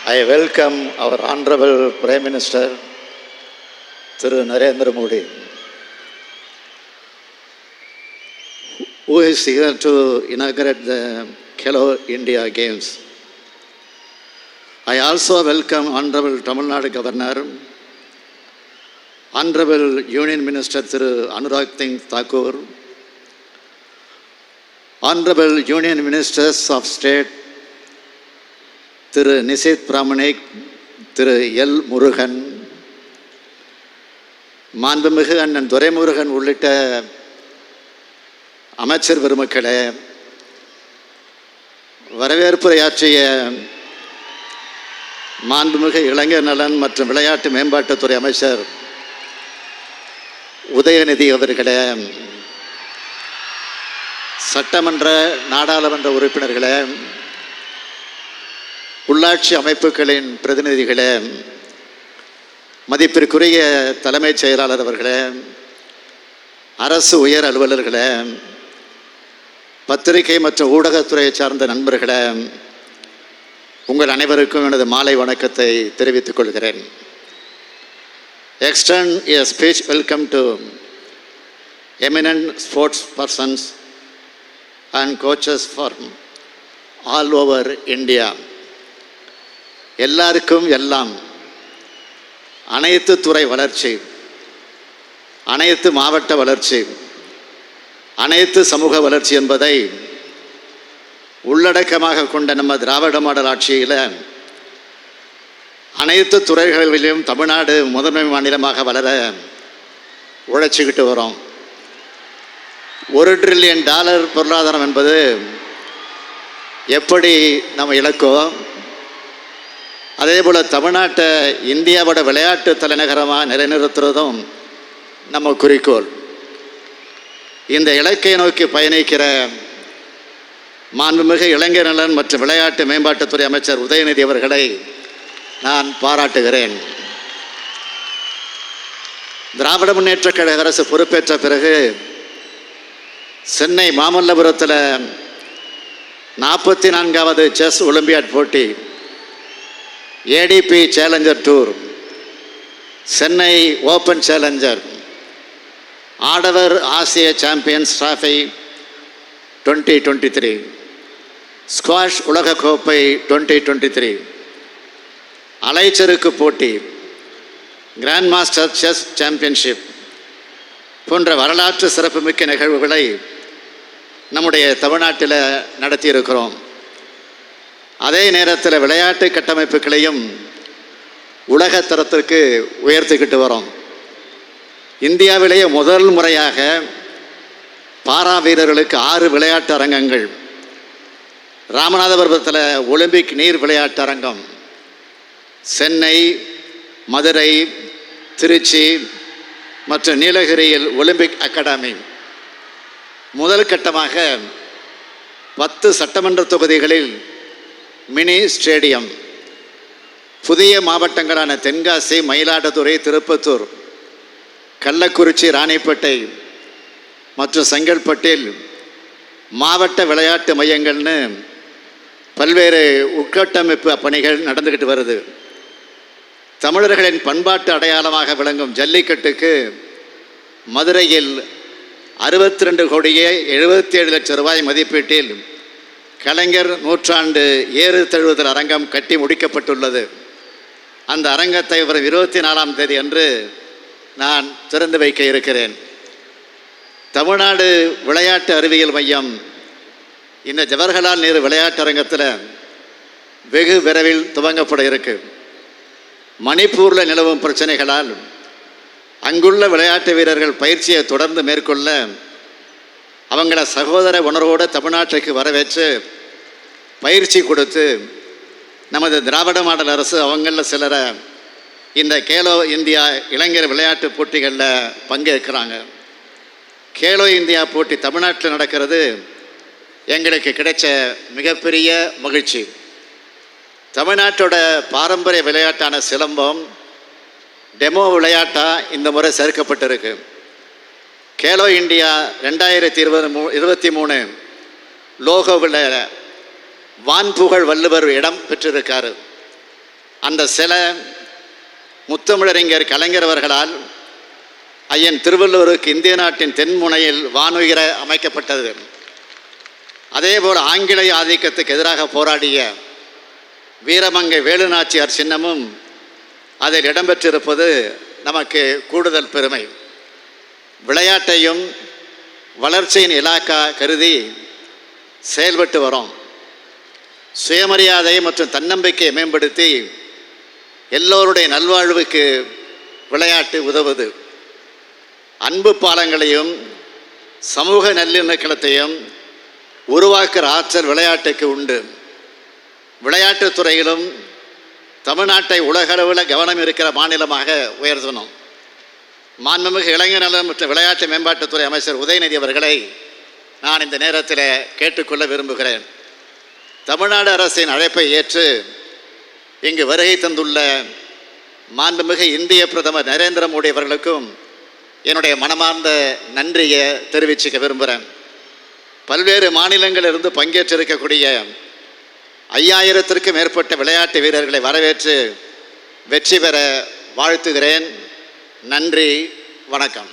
I welcome our Honorable Prime Minister, Thiru Narendra Modi, who is here to inaugurate the Khelo India Games. I also welcome Honorable Tamil Nadu Governor, Honorable Union Minister Thiru Anurag Singh Thakur, Honorable Union Ministers of State திரு நிசித் பிராமணிக், திரு L Murugan, மாண்புமிகு அண்ணன் துரைமுருகன் உள்ளிட்ட அமைச்சர் பெருமக்களே, வரவேற்புரையாற்றிய மாண்புமிகு இளைஞர் நலன் மற்றும் விளையாட்டு மேம்பாட்டுத்துறை அமைச்சர் உதயநிதி அவர்களே, சட்டமன்ற நாடாளுமன்ற உறுப்பினர்களே, உள்ளாட்சி அமைப்புகளின் பிரதிநிதிகளே, மதிப்பிற்குரிய தலைமைச் செயலாளர் அவர்களே, அரசு உயர் அலுவலர்களே, பத்திரிகை மற்றும் ஊடகத்துறையை சார்ந்த நண்பர்களே, உங்கள் அனைவருக்கும் எனது மாலை வணக்கத்தை தெரிவித்துக் கொள்கிறேன். Extend a speech welcome to eminent sports persons and coaches from all over India. எல்லாருக்கும் எல்லாம், அனைத்து துறை வளர்ச்சி, அனைத்து மாவட்ட வளர்ச்சி, அனைத்து சமூக வளர்ச்சி என்பதை உள்ளடக்கமாக கொண்ட நம்ம திராவிட மாடல் ஆட்சியில் அனைத்து துறைகளிலும் தமிழ்நாடு முதன்மை மாநிலமாக வளர உழைச்சிக்கிட்டு வரோம். $1 டிரில்லியன் பொருளாதாரம் என்பது எப்படி நம்ம இலக்கோ, அதே போல் தமிழ்நாட்டை இந்தியாவோட விளையாட்டு தலைநகரமாக நிலைநிறுத்துறதும் நம்ம குறிக்கோள். இந்த இலக்கை நோக்கி பயணிக்கிற மாண்புமிகு இளைஞர் நலன் மற்றும் விளையாட்டு மேம்பாட்டுத்துறை அமைச்சர் உதயநிதி அவர்களை நான் பாராட்டுகிறேன். திராவிட முன்னேற்றக் கழக அரசு பொறுப்பேற்ற பிறகு சென்னை மாமல்லபுரத்தில் 44வது செஸ் ஒலிம்பியாட் போட்டி, ATP challenger tour, Chennai open challenger, ஆடவர் ஆசிய சாம்பியன்ஸ் டிராஃபி 2023, ஸ்குவாஷ் உலகக்கோப்பை 2023, அலைச்சறுக்கு போட்டி, கிராண்ட் மாஸ்டர் செஸ் சாம்பியன்ஷிப் போன்ற வரலாற்று சிறப்புமிக்க நிகழ்வுகளை நம்முடைய தமிழ்நாட்டில் நடத்தியிருக்கிறோம். அதே நேரத்தில் விளையாட்டு கட்டமைப்புகளையும் உலக தரத்திற்கு உயர்த்திக்கிட்டு வரோம். இந்தியாவிலேயே முதல் முறையாக பாரா வீரர்களுக்கு 6 விளையாட்டு அரங்கங்கள், ராமநாதபுரத்தில் ஒலிம்பிக் நீர் விளையாட்டு அரங்கம், சென்னை, மதுரை, திருச்சி மற்றும் நீலகிரியில் ஒலிம்பிக் அகாடமி, முதல் கட்டமாக 10 சட்டமன்ற தொகுதிகளில் மினி ஸ்டேடியம், புதிய மாவட்டங்களான தென்காசி, மயிலாடுதுறை, திருப்பத்தூர், கள்ளக்குறிச்சி, ராணிப்பேட்டை மற்றும் செங்கல்பட்டில் மாவட்ட விளையாட்டு மையங்கள்னு பல்வேறு உட்கட்டமைப்பு பணிகள் நடந்துக்கிட்டு வருது. தமிழர்களின் பண்பாட்டு அடையாளமாக விளங்கும் ஜல்லிக்கட்டுக்கு மதுரையில் 62 கோடியே 77 லட்சம் ரூபாய் மதிப்பீட்டில் கலைஞர் நூற்றாண்டு ஏறு தழுவுதல் அரங்கம் கட்டி முடிக்கப்பட்டுள்ளது. அந்த அரங்கத்தை வரும் 24ஆம் தேதி அன்று நான் திறந்து வைக்க இருக்கிறேன். தமிழ்நாடு விளையாட்டு அறிவியல் மையம் இந்த ஜவஹர்லால் நேரு விளையாட்டு அரங்கத்தில் வெகு விரைவில் துவங்கப்பட இருக்கு. மணிப்பூரில் நிலவும் பிரச்சனைகளால் அங்குள்ள விளையாட்டு வீரர்கள் பயிற்சியை தொடர்ந்து மேற்கொள்ள அவங்கள சகோதர உணர்வோடு தமிழ்நாட்டுக்கு வரவேற்று பயிற்சி கொடுத்து நமது திராவிட மாடல் அரசு அவங்களில் சிலரை இந்த கேலோ இந்தியா இளைஞர் விளையாட்டு போட்டிகளில் பங்கேற்கிறாங்க. கேலோ இந்தியா போட்டி தமிழ்நாட்டில் நடக்கிறது எங்களுக்கு கிடைச்ச மிகப்பெரிய மகிழ்ச்சி. தமிழ்நாட்டோட பாரம்பரிய விளையாட்டான சிலம்பம் டெமோ விளையாட்டாக இந்த முறை சேர்க்கப்பட்டிருக்கு. கேலோ இந்தியா 2023 லோகோவில் வான்புகழ் வள்ளுவர் இடம் பெற்றிருக்காரு. அந்த சிலை முத்தமிழறிஞர் கலைஞர் அவர்களால் ஐயன் திருவள்ளுவருக்கு இந்திய நாட்டின் தென்முனையில் வானுயர அமைக்கப்பட்டது. அதேபோல் ஆங்கிலேய ஆதிக்கத்துக்கு எதிராக போராடிய வீரமங்கை வேலுநாச்சியார் சின்னமும் அதில் இடம்பெற்றிருப்பது நமக்கு கூடுதல் பெருமை. விளையாட்டையும் வளர்ச்சியின் இலாக்கா கருதி செயல்பட்டு வரோம். சுயமரியாதை மற்றும் தன்னம்பிக்கையை மேம்படுத்தி எல்லோருடைய நல்வாழ்வுக்கு விளையாட்டு உதவுது. அன்பு பாலங்களையும் சமூக நல்லிணக்கத்தையும் உருவாக்குற ஆற்றல் விளையாட்டுக்கு உண்டு. விளையாட்டுத் துறையிலும் தமிழ்நாட்டை உலகளவில் கவனம் இருக்கிற மாநிலமாக உயர்த்தணும். மாண்புமிகு இளைஞர் நலன் மற்றும் விளையாட்டு மேம்பாட்டுத்துறை அமைச்சர் உதயநிதி அவர்களை நான் இந்த நேரத்தில் கேட்டுக்கொள்ள விரும்புகிறேன். தமிழ்நாடு அரசின் அழைப்பை ஏற்று இங்கு வருகை தந்துள்ள மாண்புமிகு இந்திய பிரதமர் நரேந்திர மோடி அவர்களுக்கும் என்னுடைய மனமார்ந்த நன்றியை தெரிவிச்சுக்க விரும்புகிறேன். பல்வேறு மாநிலங்களிலிருந்து பங்கேற்றிருக்கக்கூடிய 5000த்திற்கும் மேற்பட்ட விளையாட்டு வீரர்களை வரவேற்று வெற்றி பெற வாழ்த்துகிறேன். நன்றி, வணக்கம்.